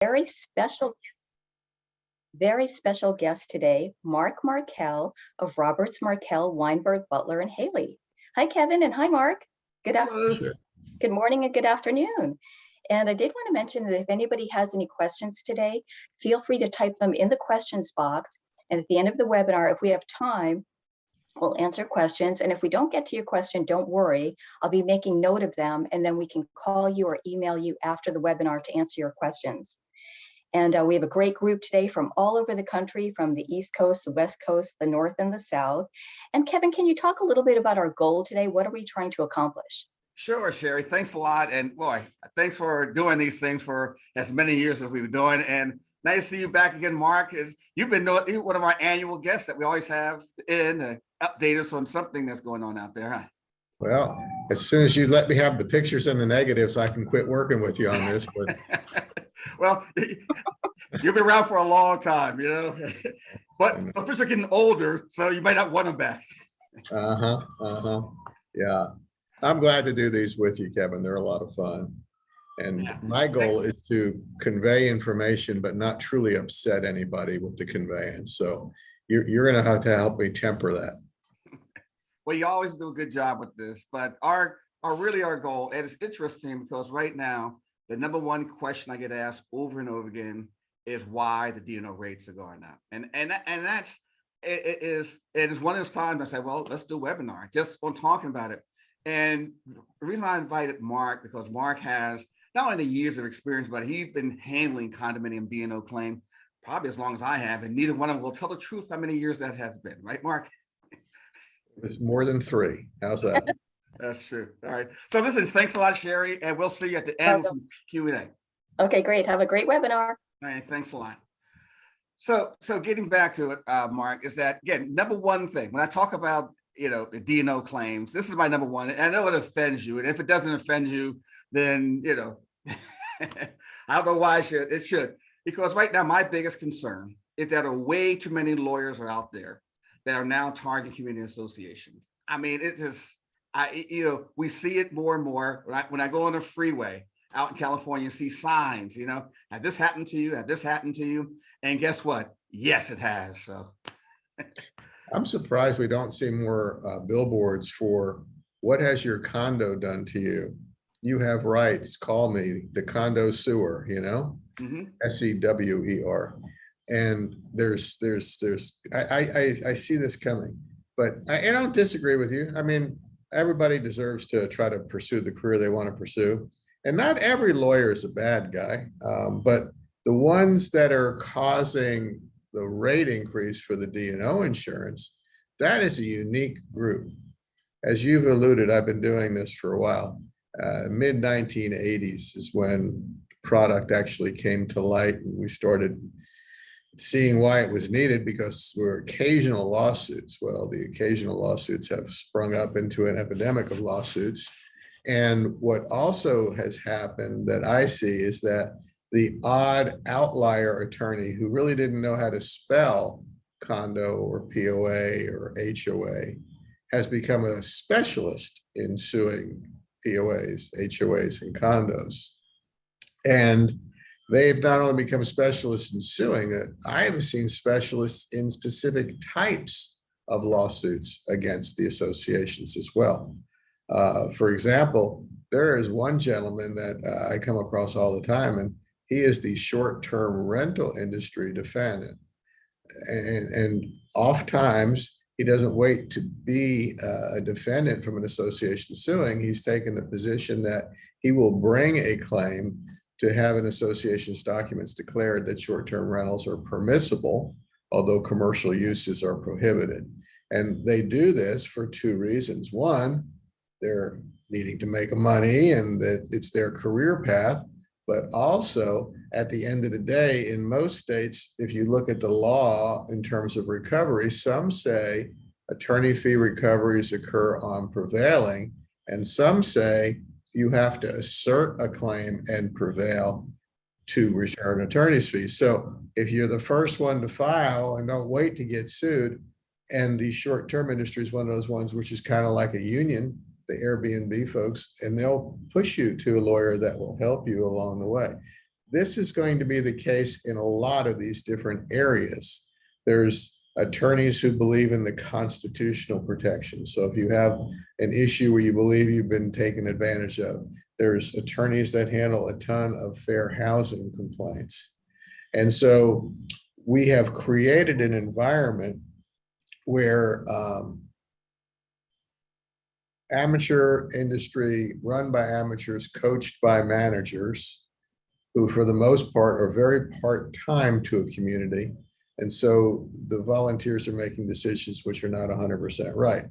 very special, very special guest today, Marc Markel of Roberts Markel, Weinberg, Butler, and Haley. Hi, Kevin, and hi, Mark. Hello. Good morning and good afternoon. And I did want to mention that if anybody has any questions today, feel free to type them in the questions box. And at the end of the webinar, if we have time, we'll answer questions. And if we don't get to your question, don't worry. I'll be making note of them, and then we can call you or email you after the webinar to answer your questions. And we have a great group today from all over the country, from the East Coast, the West Coast, the North, and the South. And Kevin, can you talk a little bit about our goal today? What are we trying to accomplish? Sure, Sherry. Thanks a lot. And boy, thanks for doing these things for as many years as we've been doing. And nice to see you back again, Mark. You've been one of our annual guests that we always have in to update us on something that's going on out there, huh? Well, as soon as you let me have the pictures and the negatives, I can quit working with you on this. But well, you've been around for a long time, but officials are getting older, so you might not want them back. Yeah. I'm glad to do these with you, Kevin. They're a lot of fun. And my goal is to convey information, but not truly upset anybody with the conveyance. So you're going to have to help me temper that. Well, you always do a good job with this, but our goal, and it's interesting because right now, the number one question I get asked over and over again is why the D&O rates are going up. And that's, it is one of those times I say, well, let's do a webinar just on talking about it. And the reason I invited Mark, because Mark has not only the years of experience, but he's been handling condominium D&O claim probably as long as I have, and neither one of them will tell the truth how many years that has been, right, Mark? It's more than 3. How's that? That's true. All right. So listen, thanks a lot, Sherry, and we'll see you at the end with some Q&A. Okay, great. Have a great webinar. All right, thanks a lot. So getting back to it, Mark, is that, again, number one thing, when I talk about the D&O claims, this is my number one. And I know it offends you. And if it doesn't offend you, then, I don't know why it should. Because right now, my biggest concern is that there are way too many lawyers out there that are now targeting community associations. I mean, it just, we see it more and more. When I go on a freeway out in California, see signs, had this happened to you? Had this happened to you? And guess what? Yes, it has. So. I'm surprised we don't see more billboards for what has your condo done to you? You have rights. Call me, the condo sewer, SEWER. And I see this coming, but I don't disagree with you. I mean, everybody deserves to try to pursue the career they want to pursue. And not every lawyer is a bad guy, but the ones that are causing the rate increase for the D&O insurance, that is a unique group. As you've alluded, I've been doing this for a while. Mid-1980s is when the product actually came to light, and we started seeing why it was needed, because there were occasional lawsuits. Well, the occasional lawsuits have sprung up into an epidemic of lawsuits. And what also has happened that I see is that the odd outlier attorney who really didn't know how to spell condo or POA or HOA has become a specialist in suing POAs, HOAs, and condos. And they've not only become specialists in suing, I have seen specialists in specific types of lawsuits against the associations as well. For example, there is one gentleman that I come across all the time, and he is the short-term rental industry defendant. And oftentimes, he doesn't wait to be a defendant from an association suing. He's taken the position that he will bring a claim to have an association's documents declared that short-term rentals are permissible, although commercial uses are prohibited. And they do this for 2 reasons. One, they're needing to make money and that it's their career path. But also, at the end of the day, in most states, if you look at the law in terms of recovery, some say attorney fee recoveries occur on prevailing, and some say you have to assert a claim and prevail to return attorney's fees. So if you're the first one to file and don't wait to get sued, and the short-term industry is one of those ones which is kind of like a union, the Airbnb folks, and they'll push you to a lawyer that will help you along the way. this is going to be the case in a lot of these different areas. There's attorneys who believe in the constitutional protection. So if you have an issue where you believe you've been taken advantage of, there's attorneys that handle a ton of fair housing complaints. And so we have created an environment where amateur industry run by amateurs, coached by managers, who for the most part are very part-time to a community. And so the volunteers are making decisions which are not 100% right.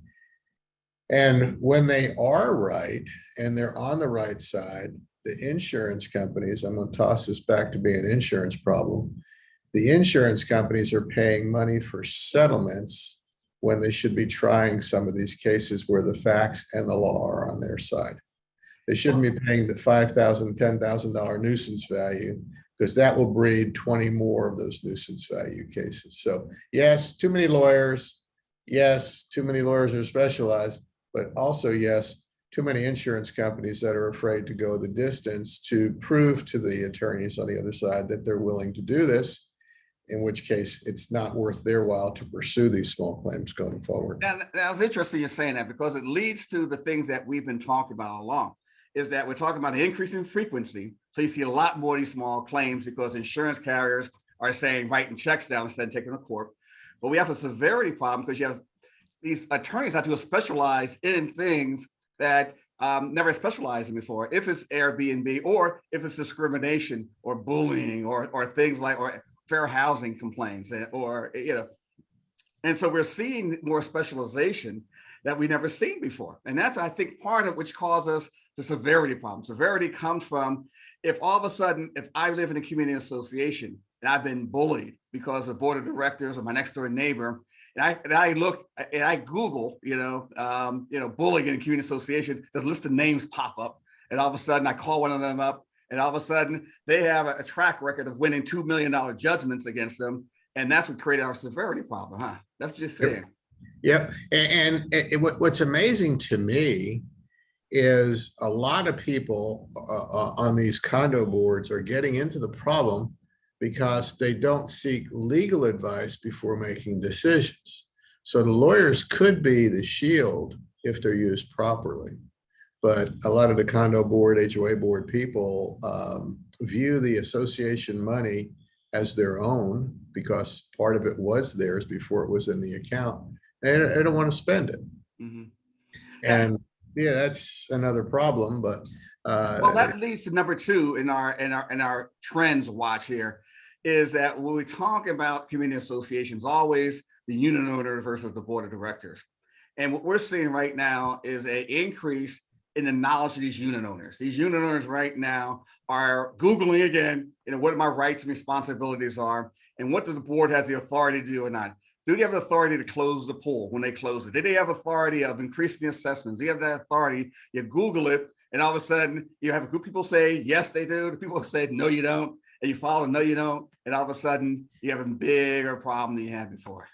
And when they are right, and they're on the right side, the insurance companies, I'm going to toss this back to being an insurance problem. The insurance companies are paying money for settlements when they should be trying some of these cases where the facts and the law are on their side. They shouldn't be paying the $5,000, $10,000 nuisance value, because that will breed 20 more of those nuisance value cases. So yes, too many lawyers. Yes, too many lawyers are specialized, but also yes, too many insurance companies that are afraid to go the distance to prove to the attorneys on the other side that they're willing to do this, in which case it's not worth their while to pursue these small claims going forward. Now, it's interesting you're saying that, because it leads to the things that we've been talking about all along, is that we're talking about the increase in frequency. So you see a lot more of these small claims because insurance carriers are saying writing checks down instead of taking them to court. But we have a severity problem because you have these attorneys that do specialize in things that never specialized in before. If it's Airbnb, or if it's discrimination or bullying or things like, or fair housing complaints, or, and so we're seeing more specialization that we never seen before. And that's, I think, part of which causes the severity problem. Severity comes from, if all of a sudden, if I live in a community association and I've been bullied because the board of directors or my next door neighbor, and I look and I Google, bullying in a community association, this list of names pop up, and all of a sudden I call one of them up, and all of a sudden they have a track record of winning $2 million judgments against them, and that's what created our severity problem, huh? That's just saying. Yep. And what's amazing to me is a lot of people on these condo boards are getting into the problem because they don't seek legal advice before making decisions. So the lawyers could be the shield if they're used properly. But a lot of the condo board, HOA board people view the association money as their own because part of it was theirs before it was in the account. They don't want to spend it. Mm-hmm. And yeah, that's another problem. But well, that leads to number two in our trends watch here, is that when we talk about community associations, always the unit owner versus the board of directors. And what we're seeing right now is an increase in the knowledge of these unit owners. These unit owners right now are Googling again, what my rights and responsibilities are, and what does the board has the authority to do or not. Do they have the authority to close the pool when they close it? Do they have authority of increasing the assessments? Do you have that authority? You Google it, and all of a sudden you have a group of people say, yes, they do. The people say, no, you don't. And you follow, no, you don't. And all of a sudden you have a bigger problem than you had before.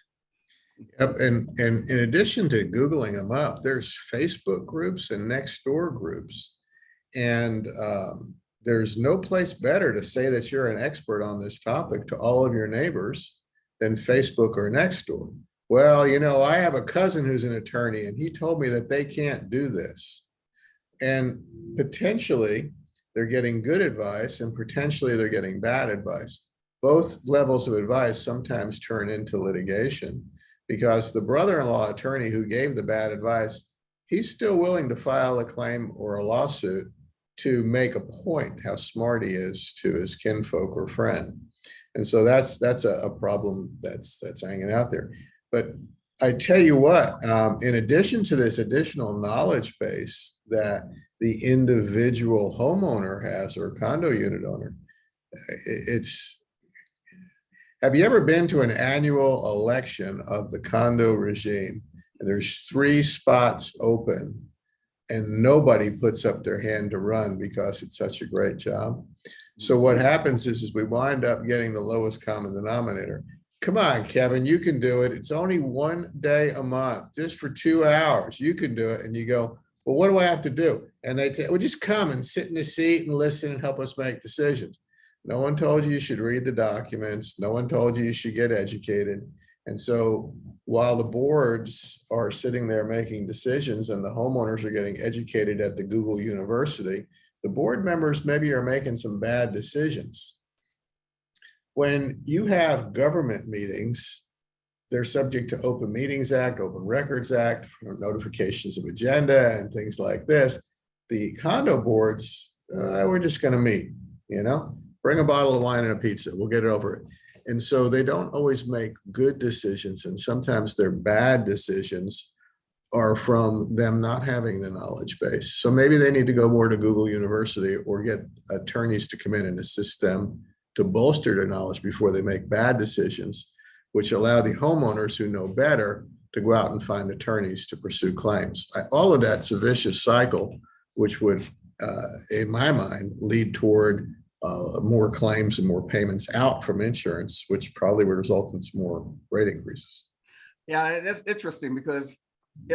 Yep. And in addition to Googling them up, there's Facebook groups and Nextdoor groups. And there's no place better to say that you're an expert on this topic to all of your neighbors than Facebook or Nextdoor. Well, I have a cousin who's an attorney and he told me that they can't do this. And potentially they're getting good advice and potentially they're getting bad advice. Both levels of advice sometimes turn into litigation because the brother-in-law attorney who gave the bad advice, he's still willing to file a claim or a lawsuit to make a point how smart he is to his kinfolk or friend. And so that's a problem that's hanging out there. But I tell you what, in addition to this additional knowledge base that the individual homeowner has or condo unit owner, have you ever been to an annual election of the condo regime and there's 3 spots open and nobody puts up their hand to run because it's such a great job? So what happens is we wind up getting the lowest common denominator. Come on, Kevin, you can do it. It's only 1 day a month, just for 2 hours. You can do it. And you go, well, what do I have to do? And they well, just come and sit in the seat and listen and help us make decisions. No one told you you should read the documents. No one told you you should get educated. And so while the boards are sitting there making decisions and the homeowners are getting educated at the Google University, the board members maybe are making some bad decisions. When you have government meetings, they're subject to Open Meetings Act, Open Records Act, notifications of agenda and things like this. The condo boards, we're just going to meet, bring a bottle of wine and a pizza. We'll get it over it. And so they don't always make good decisions. And sometimes their bad decisions are from them not having the knowledge base. So maybe they need to go more to Google University or get attorneys to come in and assist them to bolster their knowledge before they make bad decisions, which allow the homeowners who know better to go out and find attorneys to pursue claims. All of that's a vicious cycle, which would, in my mind, lead toward more claims and more payments out from insurance, which probably would result in some more rate increases. Yeah, that's interesting because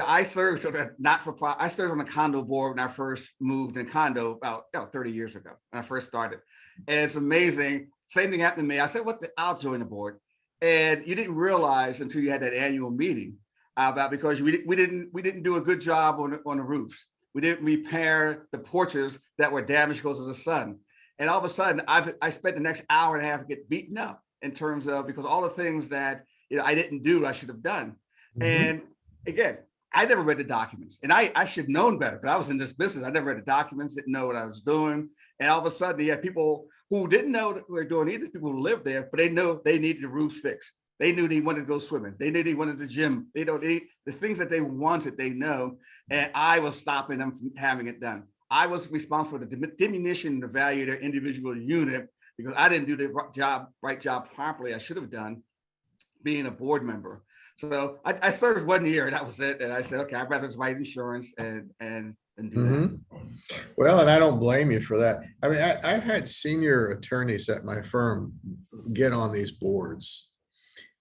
I served on a not-for-profit. I served on a condo board when I first moved in condo about 30 years ago when I first started. And it's amazing. Same thing happened to me. I said, I'll join the board. And you didn't realize until you had that annual meeting about because we didn't do a good job on the roofs. We didn't repair the porches that were damaged because of the sun. And all of a sudden, I spent the next hour and a half get beaten up in terms of because all the things that I didn't do, I should have done. Mm-hmm. And again, I never read the documents, and I should have known better because I was in this business. I never read the documents, didn't know what I was doing, and all of a sudden, you had people who didn't know what they were doing either. People who lived there, but they know they needed the roof fixed. They knew they wanted to go swimming. They knew they wanted the gym. They the things that they wanted, they know, and I was stopping them from having it done. I was responsible for the diminution in the value of their individual unit because I didn't do the right job properly. I should have done being a board member. So I served 1 year and that was it. And I said, okay, I'd rather just write insurance and do that. Well, and I don't blame you for that. I mean, I've had senior attorneys at my firm get on these boards.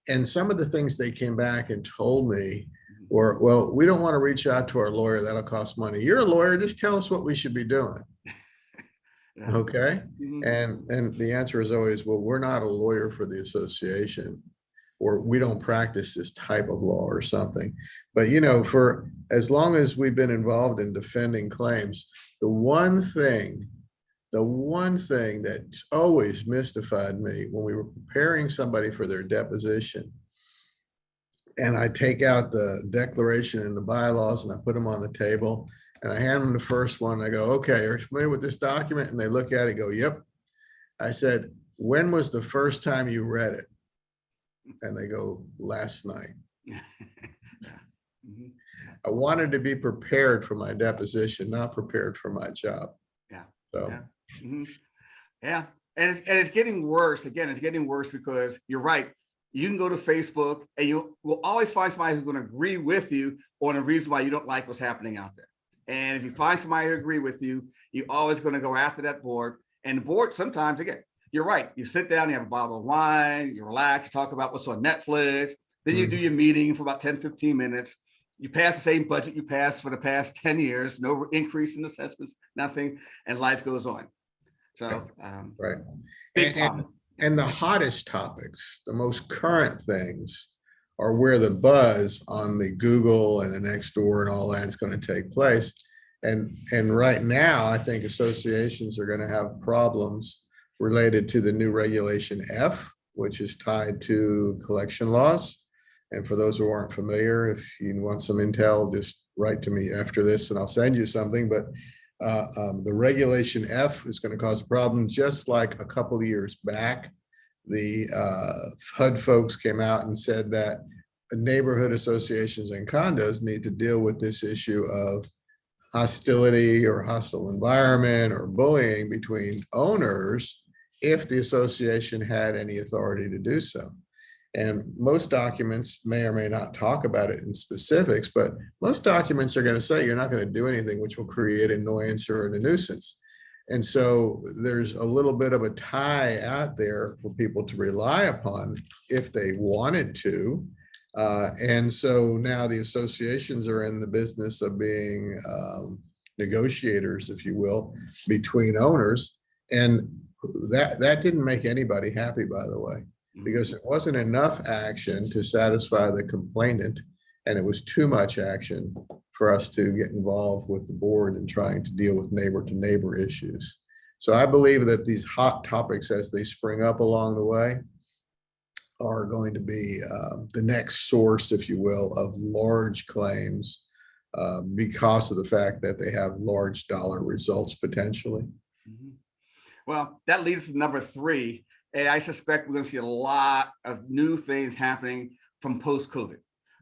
And some of the things they came back and told me were, well, we don't want to reach out to our lawyer. That'll cost money. You're a lawyer. Just tell us what we should be doing. Yeah. Okay. Mm-hmm. And the answer is always, well, we're not a lawyer for the association, or we don't practice this type of law or something. But, for as long as we've been involved in defending claims, the one thing that always mystified me when we were preparing somebody for their deposition, and I take out the declaration and the bylaws and I put them on the table and I hand them the first one. I go, okay, are you familiar with this document? And they look at it and go, yep. I said, when was the first time you read it? And they go, last night. I wanted to be prepared for my deposition, not prepared for my job. Yeah. So. Yeah. Mm-hmm. Yeah. And it's getting worse. Again, it's getting worse because you're right. You can go to Facebook and you will always find somebody who's going to agree with you on a reason why you don't like what's happening out there. And if you find somebody who agree with you, you're always going to go after that board. And the board sometimes, again, you're right. You sit down, you have a bottle of wine, you relax, you talk about what's on Netflix. Then you do your meeting for about 10, 15 minutes. You pass the same budget you passed for the past 10 years, no increase in assessments, nothing, and life goes on. So, right. And the hottest topics, the most current things are where the buzz on the Google and the Nextdoor and all that is going to take place. And right now, I think associations are going to have problems related to the new regulation F, which is tied to collection laws. And for those who aren't familiar, if you want some intel, just write to me after this and I'll send you something. But the regulation F is going to cause problems, just like a couple of years back. The HUD folks came out and said that neighborhood associations and condos need to deal with this issue of hostility or hostile environment or bullying between owners if the association had any authority to do so. And most documents may or may not talk about it in specifics, but most documents are going to say you're not going to do anything which will create annoyance or a nuisance. And so there's a little bit of a tie out there for people to rely upon if they wanted to. And so now the associations are in the business of being negotiators, if you will, between owners. And that didn't make anybody happy, by the way, because it wasn't enough action to satisfy the complainant, and it was too much action for us to get involved with the board in trying to deal with neighbor to neighbor issues. So I believe that these hot topics, as they spring up along the way, are going to be the next source, if you will, of large claims because of the fact that they have large dollar results potentially. Well, that leads to number 3. And I suspect we're going to see a lot of new things happening from post-COVID.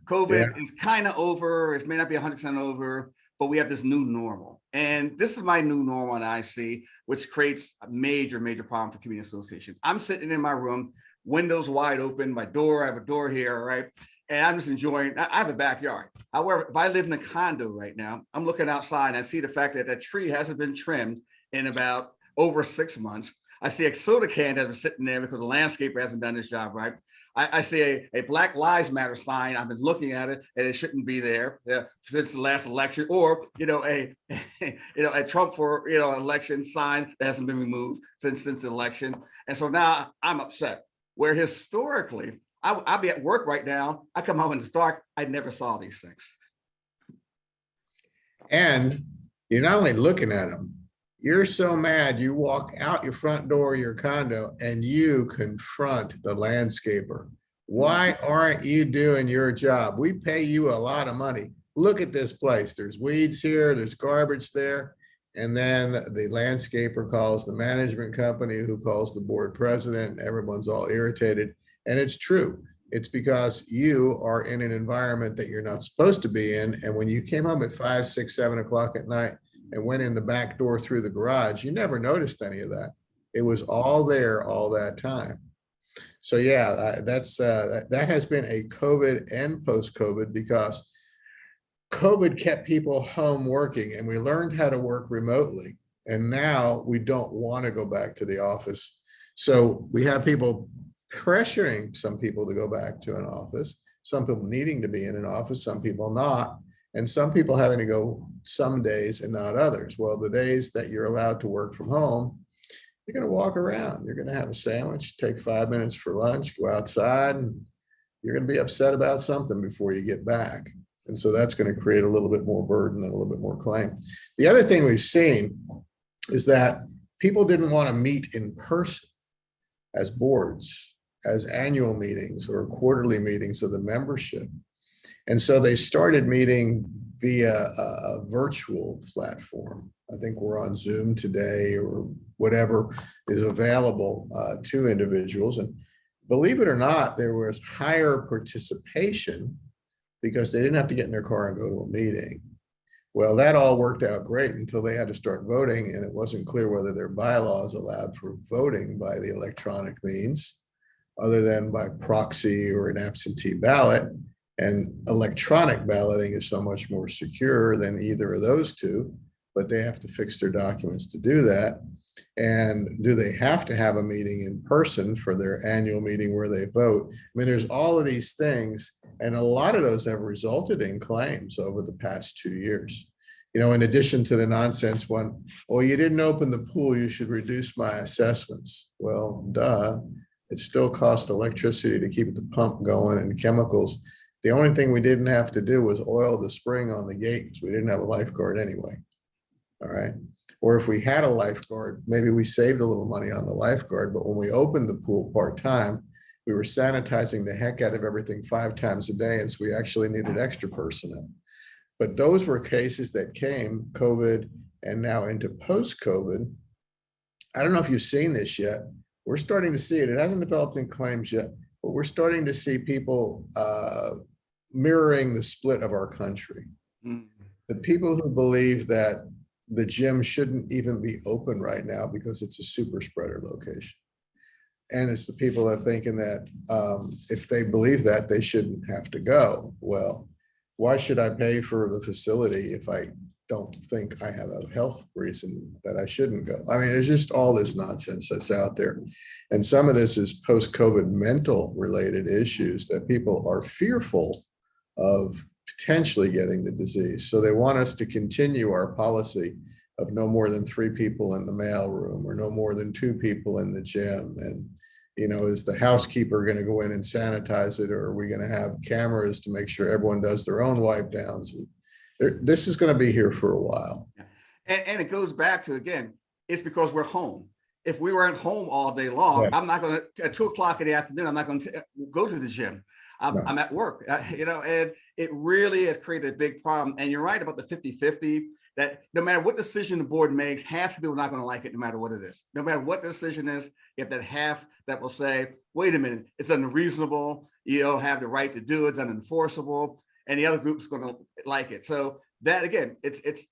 COVID is kind of over. It may not be 100% over, but we have this new normal. And this is my new normal and I see, which creates a major, major problem for community associations. I'm sitting in my room, windows wide open, I have a door here, right? And I'm just enjoying, I have a backyard. However, if I live in a condo right now, I'm looking outside and I see the fact that that tree hasn't been trimmed in about over 6 months. I see a soda can that's been sitting there because the landscaper hasn't done his job right. I see a Black Lives Matter sign. I've been looking at it and it shouldn't be there since the last election, or a Trump for election sign that hasn't been removed since the election. And so now I'm upset. Where historically, I'll be at work right now. I come home and it's dark. I never saw these things. And you're not only looking at them, you're so mad you walk out your front door of your condo and you confront the landscaper. Why aren't you doing your job? We pay you a lot of money. Look at this place. There's weeds here, there's garbage there. And then the landscaper calls the management company, who calls the board president. Everyone's all irritated. And it's true. It's because you are in an environment that you're not supposed to be in. And when you came home at 5, 6, 7 o'clock at night and went in the back door through the garage, you never noticed any of that. It was all there all that time. So yeah, that has been a COVID and post-COVID, because COVID kept people home working and we learned how to work remotely. And now we don't want to go back to the office. So we have people pressuring some people to go back to an office, some people needing to be in an office, some people not, and some people having to go some days and not others. Well, the days that you're allowed to work from home, you're going to walk around, you're going to have a sandwich, take 5 minutes for lunch, go outside, and you're going to be upset about something before you get back. And so that's going to create a little bit more burden and a little bit more claim. The other thing we've seen is that people didn't want to meet in person as boards, as annual meetings or quarterly meetings of the membership. And so they started meeting via a virtual platform. I think we're on Zoom today or whatever is available to individuals. And believe it or not, there was higher participation because they didn't have to get in their car and go to a meeting. Well, that all worked out great until they had to start voting, and it wasn't clear whether their bylaws allowed for voting by the electronic means, other than by proxy or an absentee ballot. And electronic balloting is so much more secure than either of those two, but they have to fix their documents to do that. And do they have to have a meeting in person for their annual meeting where they vote? I mean, there's all of these things, and a lot of those have resulted in claims over the past 2 years. You know, in addition to the nonsense one, well, you didn't open the pool, you should reduce my assessments. Well, duh, it still costs electricity to keep the pump going and chemicals. The only thing we didn't have to do was oil the spring on the gate because we didn't have a lifeguard anyway. All right. Or if we had a lifeguard, maybe we saved a little money on the lifeguard, but when we opened the pool part-time, we were sanitizing the heck out of everything 5 times a day. And so we actually needed extra personnel. But those were cases that came COVID and now into post-COVID. I don't know if you've seen this yet. We're starting to see it. It hasn't developed in claims yet, but we're starting to see people mirroring the split of our country. The people who believe that the gym shouldn't even be open right now because it's a super spreader location. And it's the people that are thinking that if they believe that, they shouldn't have to go. Well, why should I pay for the facility if I don't think I have a health reason that I shouldn't go? I mean, there's just all this nonsense that's out there. And some of this is post-COVID mental related issues that people are fearful of potentially getting the disease. So they want us to continue our policy of no more than 3 people in the mail room or no more than 2 people in the gym. And, is the housekeeper going to go in and sanitize it, or are we going to have cameras to make sure everyone does their own wipe downs? This is going to be here for a while. And it goes back to, again, it's because we're home. If we weren't home all day long, I'm not going to, at 2 o'clock in the afternoon, I'm not going to go to the gym. I'm at work, and it really has created a big problem. And you're right about the 50-50, that no matter what decision the board makes, half the people are not going to like it, no matter what it is. No matter what the decision is, you have that half that will say, wait a minute, it's unreasonable. You don't have the right to do it. It's unenforceable. And the other group's going to like it. So that, again, it's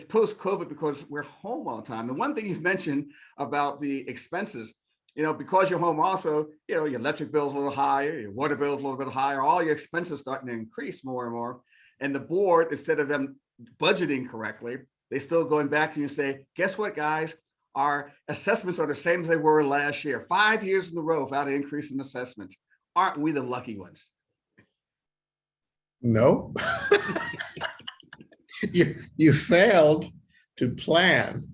post-COVID because we're home all the time. And one thing you've mentioned about the expenses, because you're home also, your electric bill's a little higher, your water bill's a little bit higher, all your expenses starting to increase more and more. And the board, instead of them budgeting correctly, they still going back to you and say, guess what, guys? Our assessments are the same as they were last year, 5 years in a row without an increase in assessments. Aren't we the lucky ones? No. You failed to plan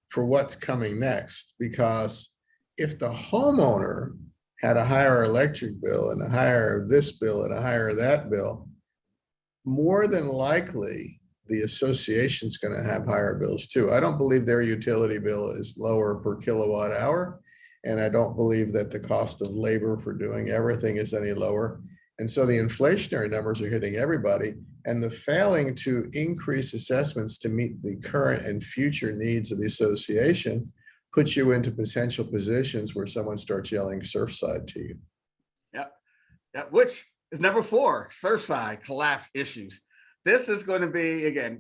for what's coming next, because if the homeowner had a higher electric bill and a higher this bill and a higher that bill, more than likely the association's going to have higher bills too. I don't believe their utility bill is lower per kilowatt hour, and I don't believe that the cost of labor for doing everything is any lower. And so the inflationary numbers are hitting everybody, and the failing to increase assessments to meet the current and future needs of the association puts you into potential positions where someone starts yelling Surfside to you. Yeah, which is number 4, Surfside collapse issues. This is going to be, again,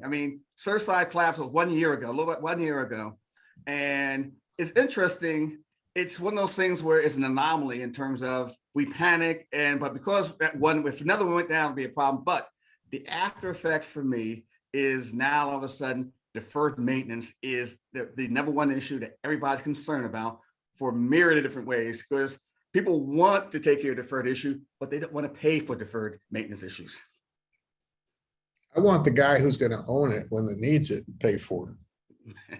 Surfside collapse was 1 year ago, a little bit 1 year ago. And it's interesting. It's one of those things where it's an anomaly in terms of we panic, but because that one, if another one went down, it'd be a problem. But the after effect for me is now all of a sudden deferred maintenance is the number one issue that everybody's concerned about for myriad of different ways, because people want to take care of deferred issue, but they don't want to pay for deferred maintenance issues. I want the guy who's going to own it when it needs it and pay for it.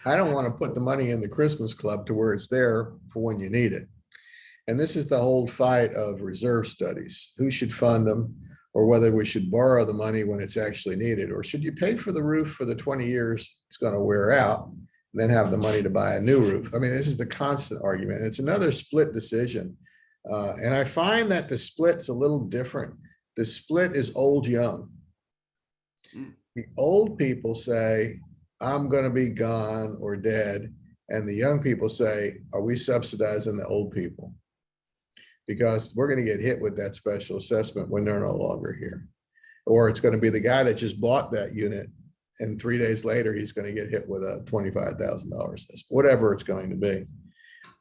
I don't want to put the money in the Christmas club to where it's there for when you need it. And this is the whole fight of reserve studies. Who should fund them, or whether we should borrow the money when it's actually needed, or should you pay for the roof for the 20 years it's going to wear out and then have the money to buy a new roof? This is the constant argument. It's another split decision. And I find that the split's a little different. The split is old, young. The old people say, I'm going to be gone or dead. And the young people say, are we subsidizing the old people? Because we're going to get hit with that special assessment when they're no longer here. Or it's going to be the guy that just bought that unit, and 3 days later, he's going to get hit with a $25,000 assessment, whatever it's going to be.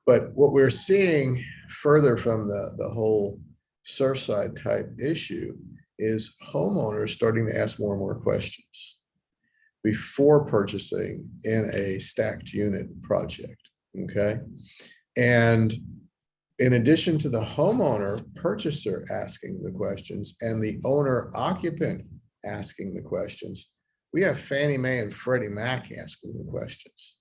But what we're seeing further from the whole Surfside type issue is homeowners starting to ask more and more questions before purchasing in a stacked unit project, okay? And in addition to the homeowner purchaser asking the questions and the owner occupant asking the questions, we have Fannie Mae and Freddie Mac asking the questions.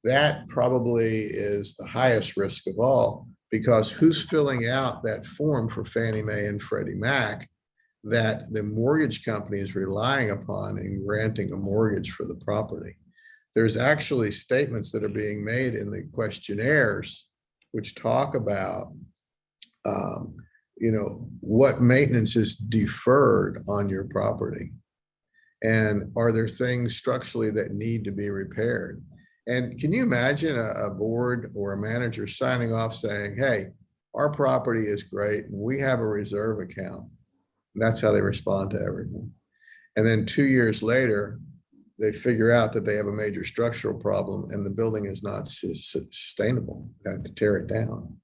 That probably is the highest risk of all, because who's filling out that form for Fannie Mae and Freddie Mac that the mortgage company is relying upon in granting a mortgage for the property? There's actually statements that are being made in the questionnaires which talk about, what maintenance is deferred on your property, and are there things structurally that need to be repaired? And can you imagine a board or a manager signing off saying, hey, our property is great, and we have a reserve account? And that's how they respond to everything. And then 2 years later, they figure out that they have a major structural problem and the building is not sustainable. They have to tear it down.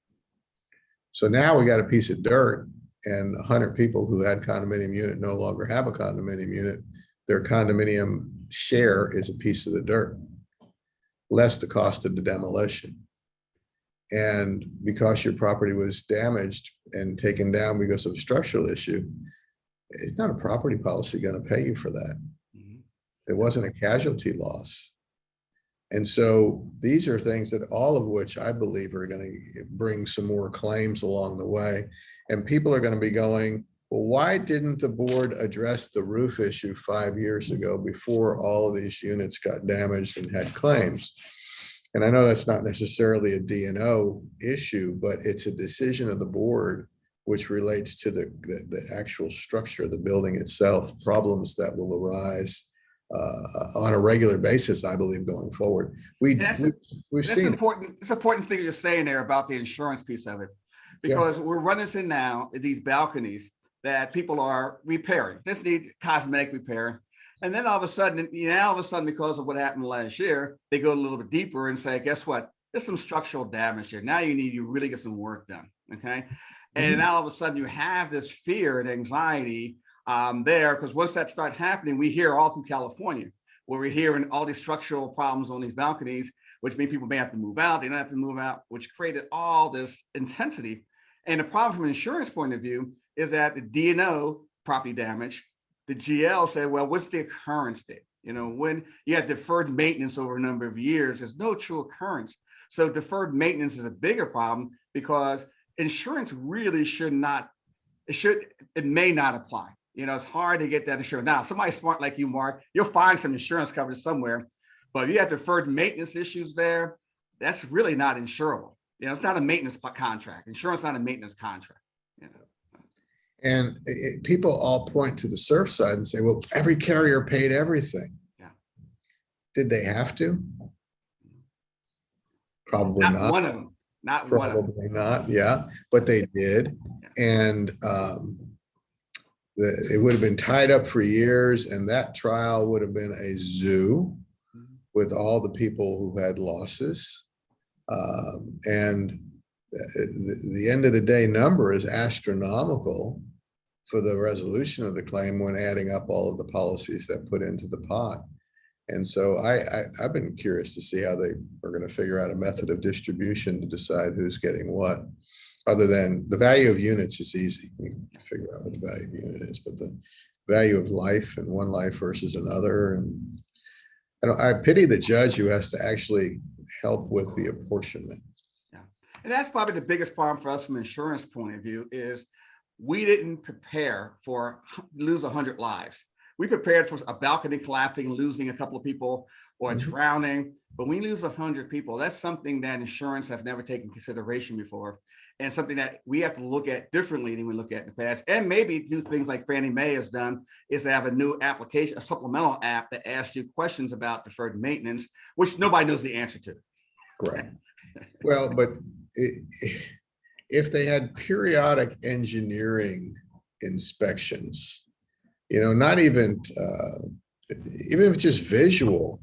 So now we got a piece of dirt, and 100 people who had condominium unit no longer have a condominium unit. Their condominium share is a piece of the dirt, less the cost of the demolition. And because your property was damaged and taken down because of a structural issue, it's not a property policy going to pay you for that. It wasn't a casualty loss. And so these are things that all of which I believe are going to bring some more claims along the way. And people are going to be going, well, why didn't the board address the roof issue 5 years ago before all of these units got damaged and had claims? And I know that's not necessarily a D&O issue, but it's a decision of the board which relates to the actual structure of the building itself, problems that will arise on a regular basis, I believe, going forward. We've seen important. It's important thing you're saying there about the insurance piece of it, because we're running into now these balconies that people are repairing. This need cosmetic repair. And then all of a sudden, because of what happened last year, they go a little bit deeper and say, guess what? There's some structural damage here. Now you need to really get some work done. Okay. And now all of a sudden you have this fear and anxiety there, because once that starts happening, we hear all through California, where we're hearing all these structural problems on these balconies, which mean people may have to move out, they don't have to move out, which created all this intensity. And the problem from an insurance point of view is that the D&O property damage, the GL said, well, what's the occurrence date? When you have deferred maintenance over a number of years, there's no true occurrence. So deferred maintenance is a bigger problem, because insurance really it may not apply. It's hard to get that insurance. Now, somebody smart like you, Mark, you'll find some insurance coverage somewhere, but if you have deferred maintenance issues there, that's really not insurable. It's not a maintenance contract. Insurance is not a maintenance contract. And people all point to the Surfside and say, well, every carrier paid everything. Yeah. Did they have to? Probably not. One of them. Not Probably one of them. not. Yeah, but they did. Yeah. And it would have been tied up for years, and that trial would have been a zoo with all the people who had losses. And the end of the day number is astronomical for the resolution of the claim when adding up all of the policies that put into the pot. And so I've been curious to see how they are going to figure out a method of distribution to decide who's getting what, other than the value of units is easy. You can figure out what the value of unit is, but the value of life and one life versus another. And I pity the judge who has to actually help with the apportionment. Yeah. And that's probably the biggest problem for us from an insurance point of view is we didn't prepare for lose 100 lives. We prepared for a balcony collapsing, losing a couple of people, or drowning. But when you lose 100 people, that's something that insurance have never taken consideration before, and something that we have to look at differently than we look at in the past. And maybe do things like Fannie Mae has done, is to have a new application, a supplemental app that asks you questions about deferred maintenance, which nobody knows the answer to. Correct. Well, but if they had periodic engineering inspections, not even if it's just visual,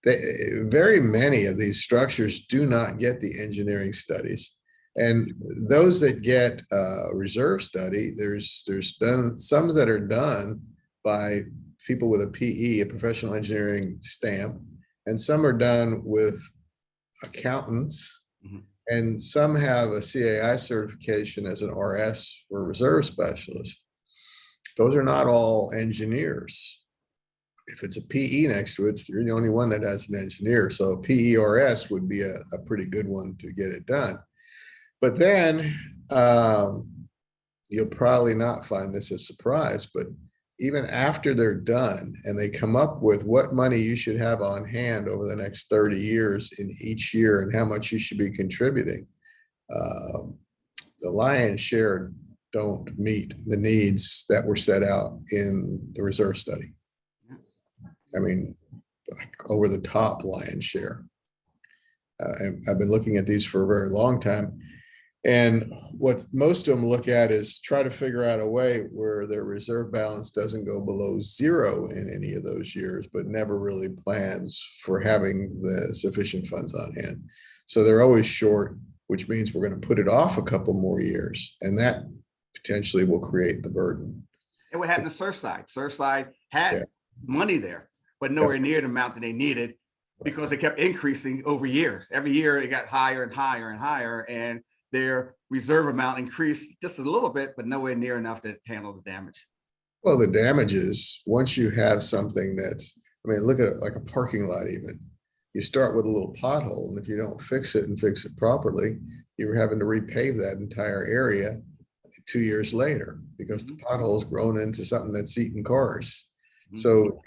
very many of these structures do not get the engineering studies. And those that get a reserve study, there's done some that are done by people with a PE, a professional engineering stamp, and some are done with accountants, and some have a CAI certification as an RS or reserve specialist. Those are not all engineers. If it's a PE next to it, you're the only one that has an engineer. So a PERS would be a pretty good one to get it done. But then you'll probably not find this a surprise, but even after they're done and they come up with what money you should have on hand over the next 30 years in each year and how much you should be contributing, the lion's share don't meet the needs that were set out in the reserve study. I mean, like over the top lion's share. I've been looking at these for a very long time. And what most of them look at is try to figure out a way where their reserve balance doesn't go below zero in any of those years, but never really plans for having the sufficient funds on hand. So they're always short, which means we're going to put it off a couple more years. And that potentially will create the burden. And what happened to Surfside? Surfside had money there, but nowhere near the amount that they needed, because it kept increasing over years. Every year it got higher and higher and higher, and their reserve amount increased just a little bit, but nowhere near enough to handle the damage. Well, the damage is once you have something that's I mean, look at it like a parking lot even. You start with a little pothole, and if you don't fix it and fix it properly, you're having to repave that entire area 2 years later because the pothole's grown into something that's eating cars. So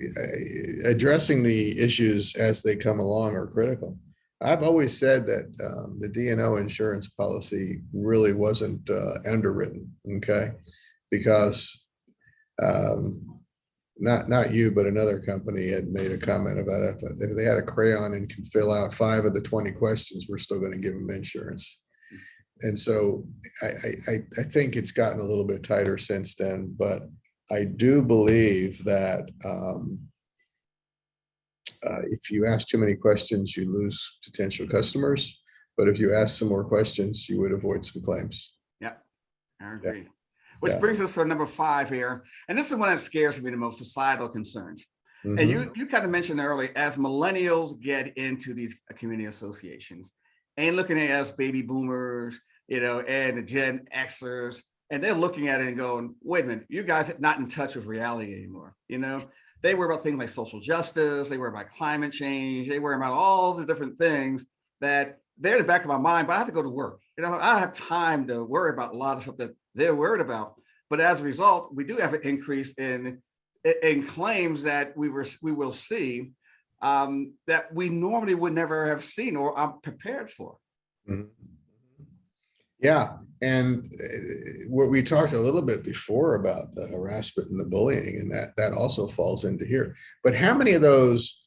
addressing the issues as they come along are critical. I've always said that the D&O insurance policy really wasn't underwritten, okay? Because not you, but another company had made a comment about if they had a crayon and can fill out 5 of the 20 questions, we're still going to give them insurance. And so I think it's gotten a little bit tighter since then, but I do believe that if you ask too many questions, you lose potential customers. But if you ask some more questions, you would avoid some claims. Yep, I agree. Yeah. Which Yeah. brings us to number 5 here. And this is one that scares me the most, societal concerns. And you kind of mentioned earlier, as millennials get into these community associations and looking at us baby boomers, and the Gen Xers, and they're looking at it and going, wait a minute, you guys are not in touch with reality anymore. They worry about things like social justice, they worry about climate change, they worry about all the different things that they're in the back of my mind, but I have to go to work. I don't have time to worry about a lot of stuff that they're worried about. But as a result, we do have an increase in claims that we will see that we normally would never have seen or are prepared for. Yeah, and what we talked a little bit before about the harassment and the bullying, and that also falls into here. But how many of those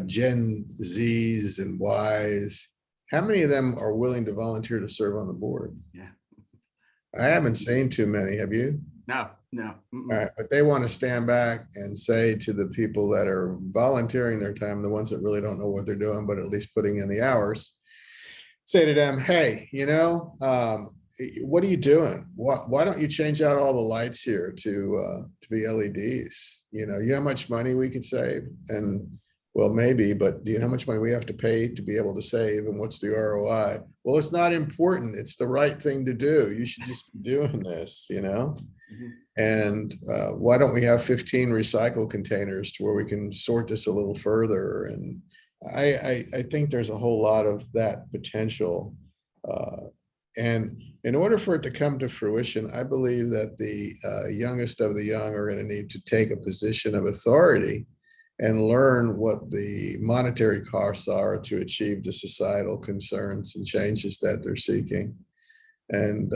Gen Zs and Ys, how many of them are willing to volunteer to serve on the board? Yeah, I haven't seen too many. Have you? No. All right, but they want to stand back and say to the people that are volunteering their time, the ones that really don't know what they're doing, but at least putting in the hours, say to them, hey, what are you doing? Why don't you change out all the lights here to be LEDs? You know how much money we could save? And well, maybe, but do you know how much money we have to pay to be able to save? And what's the ROI? Well, it's not important. It's the right thing to do. You should just be doing this, And why don't we have 15 recycle containers to where we can sort this a little further? And I think there's a whole lot of that potential. And in order for it to come to fruition, I believe that the youngest of the young are going to need to take a position of authority and learn what the monetary costs are to achieve the societal concerns and changes that they're seeking. And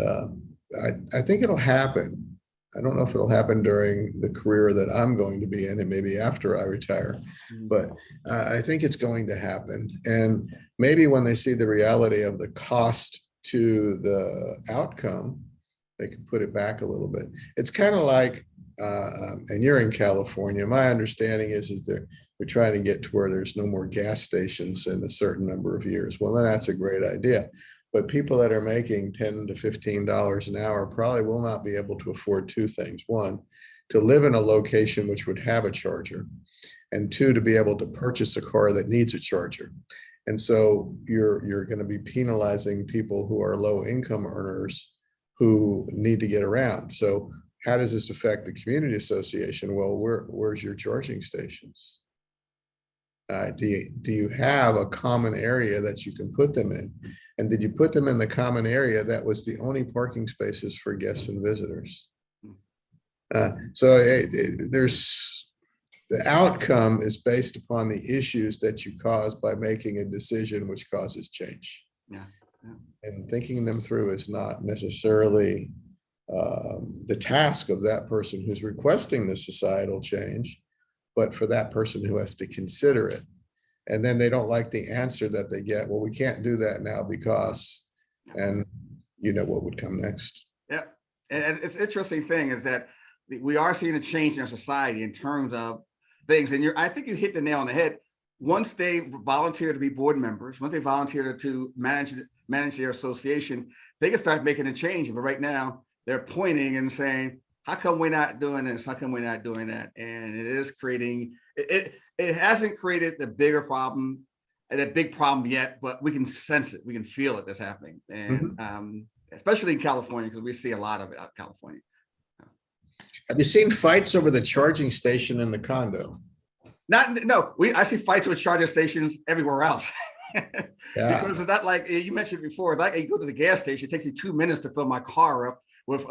I think it'll happen. I don't know if it'll happen during the career that I'm going to be in, and maybe after I retire, but I think it's going to happen. And maybe when they see the reality of the cost to the outcome, they can put it back a little bit. It's kind of like, and you're in California, my understanding is that we're trying to get to where there's no more gas stations in a certain number of years. Well, then that's a great idea. But people that are making $10 to $15 an hour probably will not be able to afford 2 things. 1, to live in a location which would have a charger, and 2, to be able to purchase a car that needs a charger. And so you're going to be penalizing people who are low income earners who need to get around. So how does this affect the community association? Well, where's your charging stations? Do you have a common area that you can put them in? And did you put them in the common area that was the only parking spaces for guests and visitors? There's the outcome is based upon the issues that you cause by making a decision which causes change. Yeah. And thinking them through is not necessarily the task of that person who's requesting the societal change, but for that person who has to consider it. And then they don't like the answer that they get. Well, we can't do that now because, and you know what would come next. Yeah. And it's an interesting thing is that we are seeing a change in our society in terms of things. And I think you hit the nail on the head. Once they volunteer to be board members, once they volunteer to manage their association, they can start making a change. But right now they're pointing and saying, how come we're not doing this? How come we're not doing that? And it is creating, it hasn't created the bigger problem and a big problem yet, but we can sense it. We can feel it that's happening. And especially in California, because we see a lot of it out in California. Have you seen fights over the charging station in the condo? No, we actually fight with charging stations everywhere else. Yeah. Because it's not like you mentioned before, like you go to the gas station, it takes me 2 minutes to fill my car up with,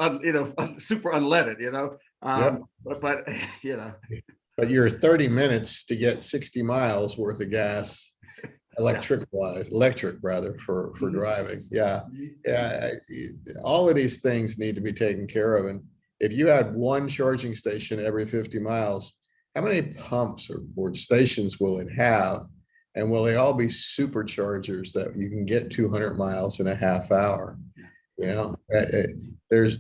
super unleaded, Yep. but you know, But you're 30 minutes to get 60 miles worth of gas, electric rather, for Mhm. driving. Yeah. Mhm. Yeah. All of these things need to be taken care of. And if you had one charging station every 50 miles, how many pumps or stations will it have? And will they all be superchargers that you can get 200 miles in a half hour? You know, there's,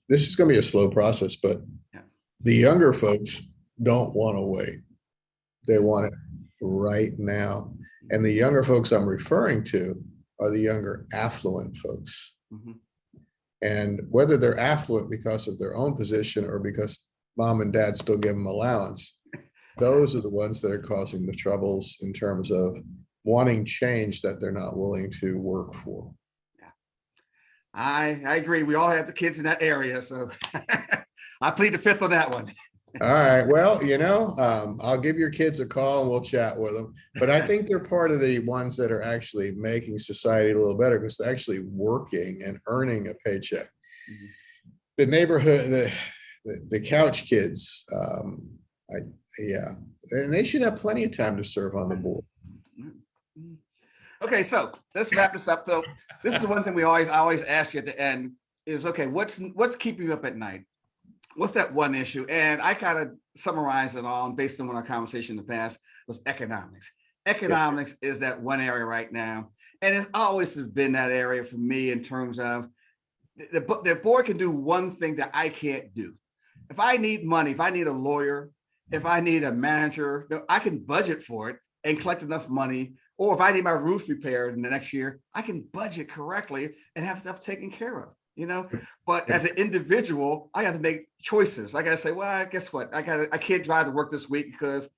this is going to be a slow process, but Yeah. the younger folks don't want to wait. They want it right now. And the younger folks I'm referring to are the younger affluent folks. Mhm. And whether they're affluent because of their own position or because mom and dad still give them allowance, those are the ones that are causing the troubles in terms of wanting change that they're not willing to work for. Yeah. I agree. We all have the kids in that area, so I plead the fifth on that one. All right. Well, I'll give your kids a call and we'll chat with them. But I think they're part of the ones that are actually making society a little better because they're actually working and earning a paycheck. Mhm. The neighborhood, the couch kids, yeah, and they should have plenty of time to serve on the board. Okay, so let's wrap this up. So this is the one thing I always ask you at the end is, okay, what's keeping you up at night? What's that one issue? And I kind of summarize it all based on our conversation in the past was economics. Economics is that one area right now. And it's always been that area for me in terms of the board can do one thing that I can't do. If I need money, if I need a lawyer, if I need a manager, I can budget for it and collect enough money. Or if I need my roof repaired in the next year, I can budget correctly and have stuff taken care of. But as an individual, I have to make choices. I gotta say, well, guess what? I can't drive to work this week because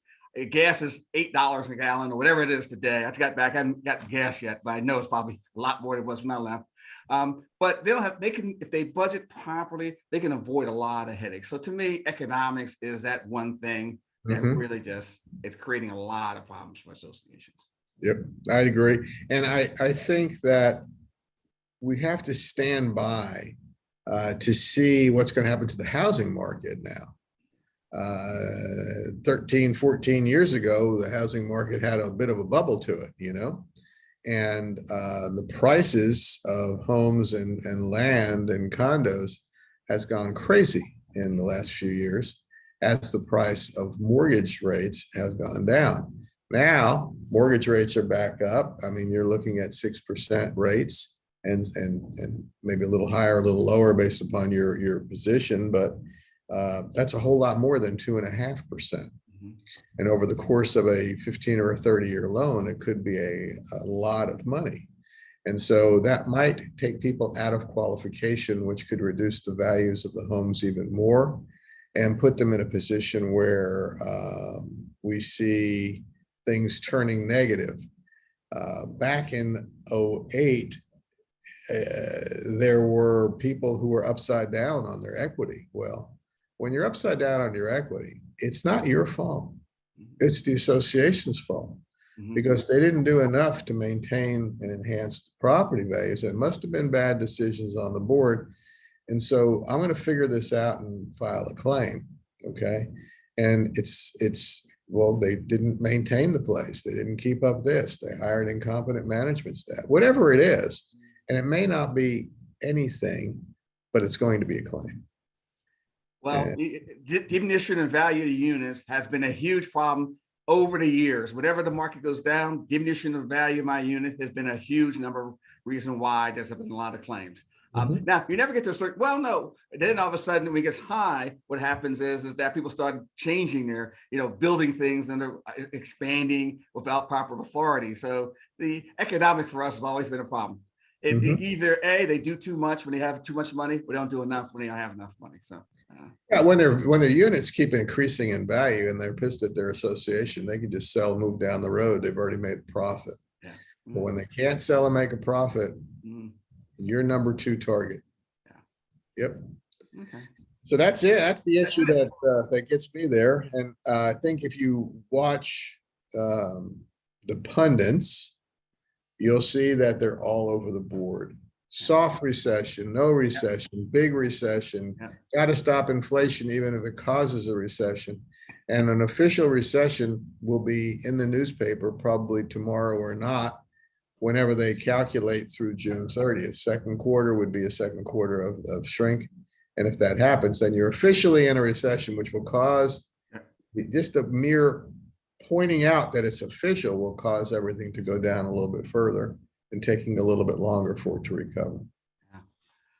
gas is $8 a gallon or whatever it is today. I haven't got gas yet, but I know it's probably a lot more than it was when I left. But if they budget properly, they can avoid a lot of headaches. So to me, economics is that one thing that really it's creating a lot of problems for associations. Yep, I agree. And I think that we have to stand by to see what's going to happen to the housing market now. 13, 14 years ago, the housing market had a bit of a bubble to it, and the prices of homes and land and condos has gone crazy in the last few years as the price of mortgage rates has gone down. Now, mortgage rates are back up. I mean, you're looking at 6% rates and maybe a little higher, a little lower based upon your position, but that's a whole lot more than 2.5%. And over the course of a 15 or a 30-year loan, it could be a lot of money. And so that might take people out of qualification, which could reduce the values of the homes even more and put them in a position where we see things turning negative. Back in 2008, there were people who were upside down on their equity. Well, when you're upside down on your equity, it's not your fault. It's the association's fault because they didn't do enough to maintain and enhance the property values. It must have been bad decisions on the board. And so I'm going to figure this out and file a claim. Okay. And well, they didn't maintain the place. They didn't keep up this. They hired incompetent management staff, whatever it is. And it may not be anything, but it's going to be a claim. Well, diminution in value of units has been a huge problem over the years. Whenever the market goes down, diminution of value of my unit has been a huge number of reasons why there's been a lot of claims. Now, you never get to a certain, well, no. Then all of a sudden, when it gets high, what happens is that people start changing their, building things and they're expanding without proper authority. So the economic for us has always been a problem. Either they do too much when they have too much money, or they don't do enough when they don't have enough money. So yeah, when their units keep increasing in value and they're pissed at their association, they can just sell and move down the road. They've already made a profit. Yeah. But when they can't sell and make a profit, you're number 2 target. Yeah. Yep. Okay. So that's it. That's the issue that gets me there. And I think if you watch the pundits, you'll see that they're all over the board. Soft recession, no recession, big recession, got to stop inflation even if it causes a recession. And an official recession will be in the newspaper probably tomorrow or not, whenever they calculate through June 30th. Second quarter would be a second quarter of shrink. And if that happens, then you're officially in a recession, which will cause just the mere pointing out that it's official will cause everything to go down a little bit further and taking a little bit longer for it to recover.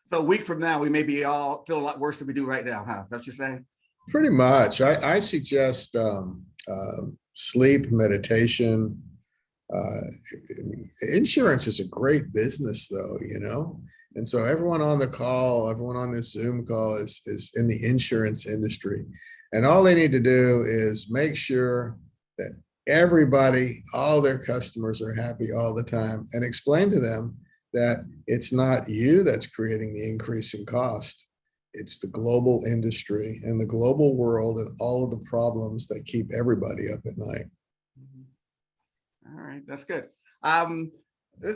So a week from now, we may be all feel a lot worse than we do right now, huh? Is that what you're saying? Pretty much. I suggest sleep, meditation. Insurance is a great business though, you know? And so everyone on the call, everyone on this Zoom call is in the insurance industry. And all they need to do is make sure that everybody, all their customers are happy all the time, and explain to them that it's not you that's creating the increase in cost. It's the global industry and the global world and all of the problems that keep everybody up at night. All right, that's good.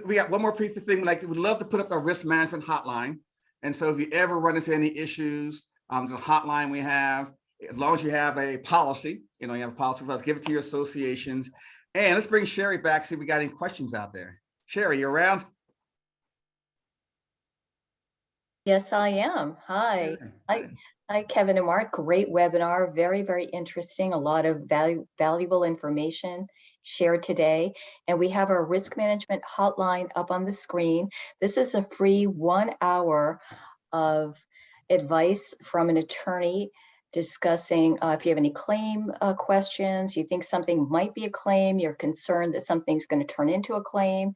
We got one more piece of thing. We'd love to put up our risk management hotline. And so if you ever run into any issues, there's a hotline we have. As long as you have a policy, you have a policy, give it to your associations. And let's bring Sherry back, see if we got any questions out there. Sherry, you around? Yes, I am. Hi. Hi, Kevin and Mark. Great webinar. Very, very interesting. A lot of valuable information shared today. And we have our risk management hotline up on the screen. This is a free 1 hour of advice from an attorney discussing if you have any claim questions, you think something might be a claim, you're concerned that something's going to turn into a claim,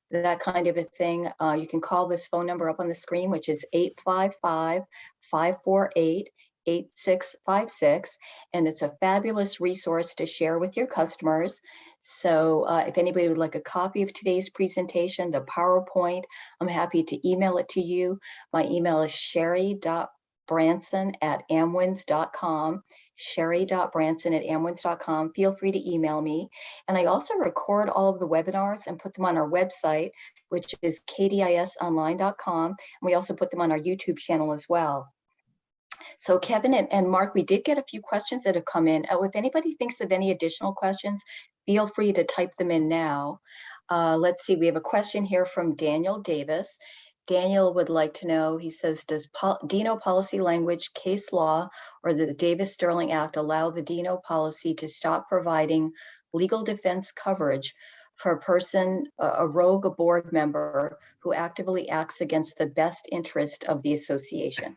that kind of a thing. You can call this phone number up on the screen, which is 855-548-8656. And it's a fabulous resource to share with your customers. So if anybody would like a copy of today's presentation, the PowerPoint, I'm happy to email it to you. My email is sherry.branson@amwins.com, sherry.branson@amwins.com. Feel free to email me. And I also record all of the webinars and put them on our website, which is kdisonline.com. And we also put them on our YouTube channel as well. So Kevin and Mark, we did get a few questions that have come in. If anybody thinks of any additional questions, feel free to type them in now. Let's see, we have a question here from Daniel Davis. Daniel would like to know, he says, does D&O policy language, case law, or the Davis-Sterling Act allow the D&O policy to stop providing legal defense coverage for a person, a rogue board member who actively acts against the best interest of the association?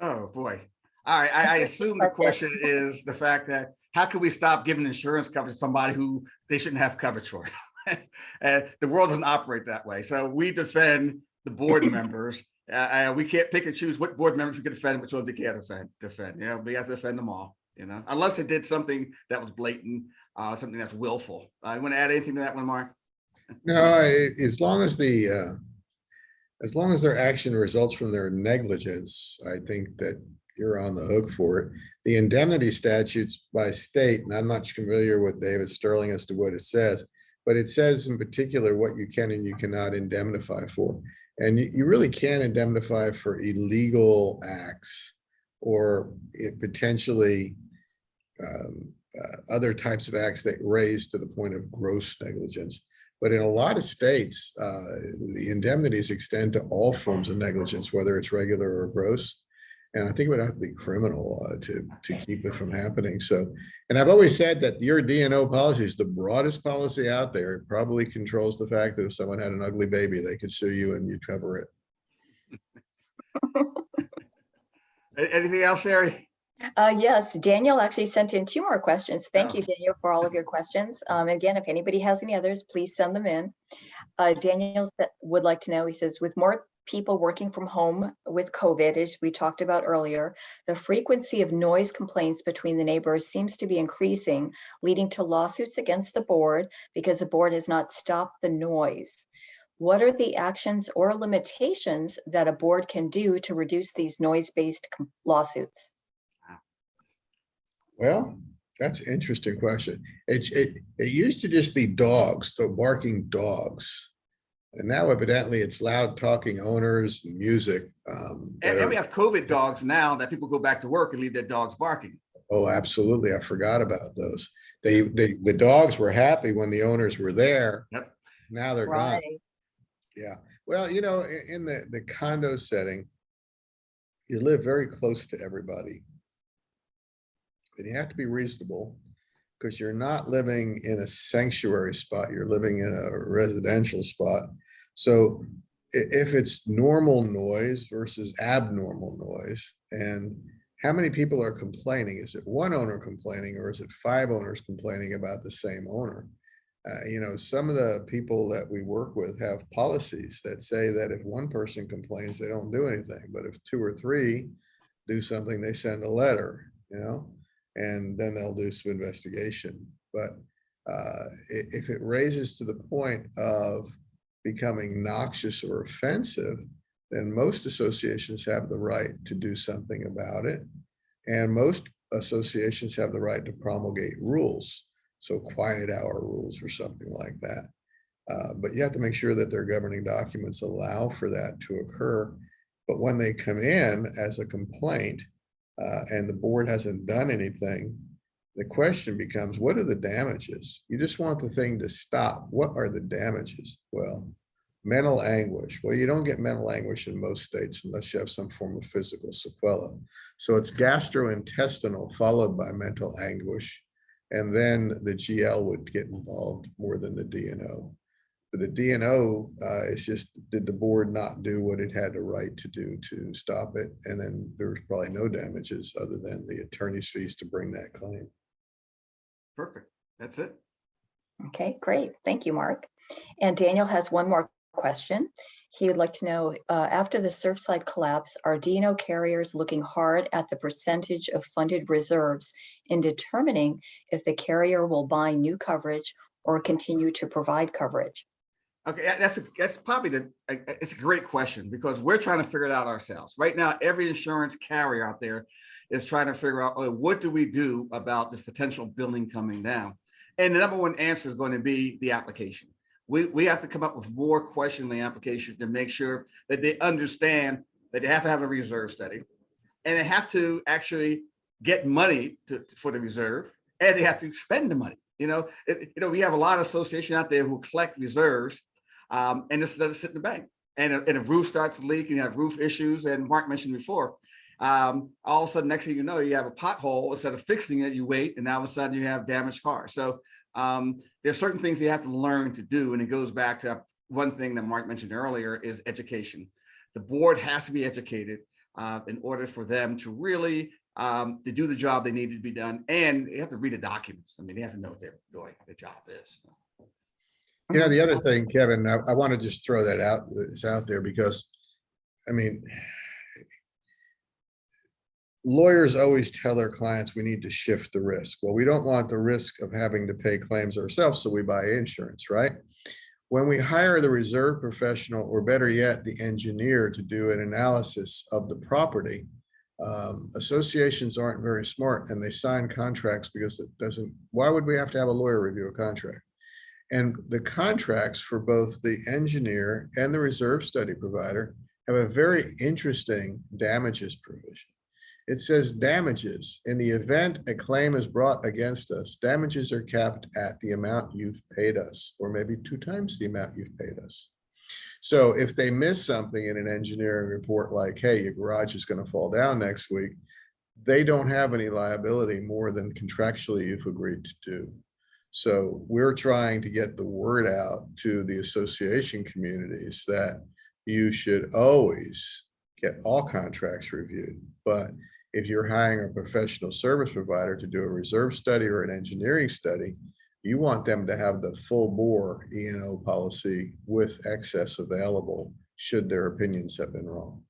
Oh, boy. All right. I assume the question is the fact that how can we stop giving insurance coverage to somebody who they shouldn't have coverage for? And the world doesn't operate that way. So we defend the board members. We can't pick and choose what board members we can defend and which ones we can't defend. We have to defend them all, unless they did something that was blatant, something that's willful. You want to add anything to that one, Mark? No, as long as their action results from their negligence, I think that you're on the hook for it. The indemnity statutes by state, and I'm not familiar with Davis-Sterling as to what it says, but it says in particular what you can and you cannot indemnify for. And you really can't indemnify for illegal acts or potentially other types of acts that raise to the point of gross negligence. But in a lot of states, the indemnities extend to all forms of negligence, whether it's regular or gross. And I think it would have to be criminal to keep it from happening. So, and I've always said that your D&O policy is the broadest policy out there. It probably controls the fact that if someone had an ugly baby, they could sue you and you'd cover it. Anything else, Sherry? Yes, Daniel actually sent in 2 more questions. Thank you, Daniel, for all of your questions. Again, if anybody has any others, please send them in. Daniel would like to know, he says, with more people working from home with COVID, as we talked about earlier, the frequency of noise complaints between the neighbors seems to be increasing, leading to lawsuits against the board because the board has not stopped the noise. What are the actions or limitations that a board can do to reduce these noise-based lawsuits? Well, that's an interesting question. It used to just be dogs, so barking dogs. And now evidently it's loud talking owners and music. And we have COVID dogs now that people go back to work and leave their dogs barking. Oh, absolutely. I forgot about those. The dogs were happy when the owners were there. Yep. Now they're gone. Right. Yeah. Well, you know, in the condo setting, you live very close to everybody. And you have to be reasonable because you're not living in a sanctuary spot. You're living in a residential spot. So if it's normal noise versus abnormal noise, and how many people are complaining? Is it one owner complaining or is it 5 owners complaining about the same owner? You know, some of the people that we work with have policies that say that if one person complains, they don't do anything. But if 2 or 3 do something, they send a letter, you know, and then they'll do some investigation. But if it raises to the point of becoming noxious or offensive, then most associations have the right to do something about it. And most associations have the right to promulgate rules. So quiet hour rules or something like that. But you have to make sure that their governing documents allow for that to occur. But when they come in as a complaint and the board hasn't done anything, the question becomes, what are the damages? You just want the thing to stop. What are the damages? Well, mental anguish. Well, you don't get mental anguish in most states unless you have some form of physical sequela. So it's gastrointestinal followed by mental anguish. And then the GL would get involved more than the DNO. But the DNO is just, did the board not do what it had the right to do to stop it? And then there's probably no damages other than the attorney's fees to bring that claim. Perfect. That's it. Okay, great. Thank you, Mark. And Daniel has one more question. He would like to know, after the Surfside collapse, are D&O carriers looking hard at the percentage of funded reserves in determining if the carrier will buy new coverage or continue to provide coverage? Okay, that's probably it's a great question because we're trying to figure it out ourselves. Right now, every insurance carrier out there is trying to figure out, oh, what do we do about this potential billing coming down? And the number one answer is going to be the application. We have to come up with more questions in the application to make sure that they understand that they have to have a reserve study and they have to actually get money for the reserve and they have to spend the money. You know, we have a lot of associations out there who collect reserves and just let it sit in the bank. And if roof starts to leak and you have roof issues, and Mark mentioned before, all of a sudden, next thing you know, you have a pothole. Instead of fixing it, you wait, and now all of a sudden you have damaged cars. So there's certain things you have to learn to do, and it goes back to one thing that Mark mentioned earlier is education. The board has to be educated in order for them to really to do the job they need to be done, and they have to read the documents. I mean, they have to know what they're doing. The job is. You know, the other thing, Kevin, I want to just throw that out there because, I mean, lawyers always tell their clients we need to shift the risk. Well, we don't want the risk of having to pay claims ourselves, so we buy insurance, right? When we hire the reserve professional, or better yet, the engineer to do an analysis of the property, associations aren't very smart and they sign contracts because it doesn't, why would we have to have a lawyer review a contract? And the contracts for both the engineer and the reserve study provider have a very interesting damages provision. It says damages, in the event a claim is brought against us, damages are capped at the amount you've paid us, or maybe 2 times the amount you've paid us. So if they miss something in an engineering report, like, hey, your garage is going to fall down next week, they don't have any liability more than contractually you've agreed to do. So we're trying to get the word out to the association communities that you should always get all contracts reviewed. But if you're hiring a professional service provider to do a reserve study or an engineering study, you want them to have the full bore E&O policy with excess available should their opinions have been wrong.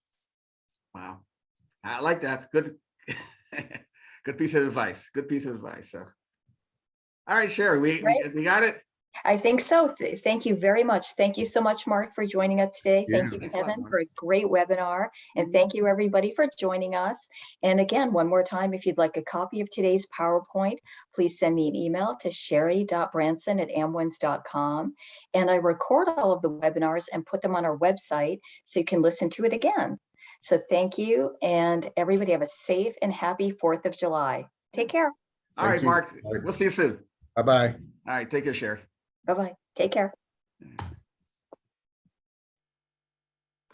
Wow. I like that. Good, good piece of advice. Good piece of advice. So. All right, Sherry, we got it. I think so. Thank you very much. Thank you so much, Mark, for joining us today. Yeah. Thank you, Thanks a lot, Kevin, Mark. for a great webinar. And Mhm. thank you, everybody, for joining us. And again, one more time, if you'd like a copy of today's PowerPoint, please send me an email to sherry.branson@amwins.com. And I record all of the webinars and put them on our website so you can listen to it again. So thank you. And everybody have a safe and happy 4th of July. Take care. All right, Thank you. Mark, we'll see you soon. Bye-bye. All right, take care, Sherry. Bye-bye. Take care.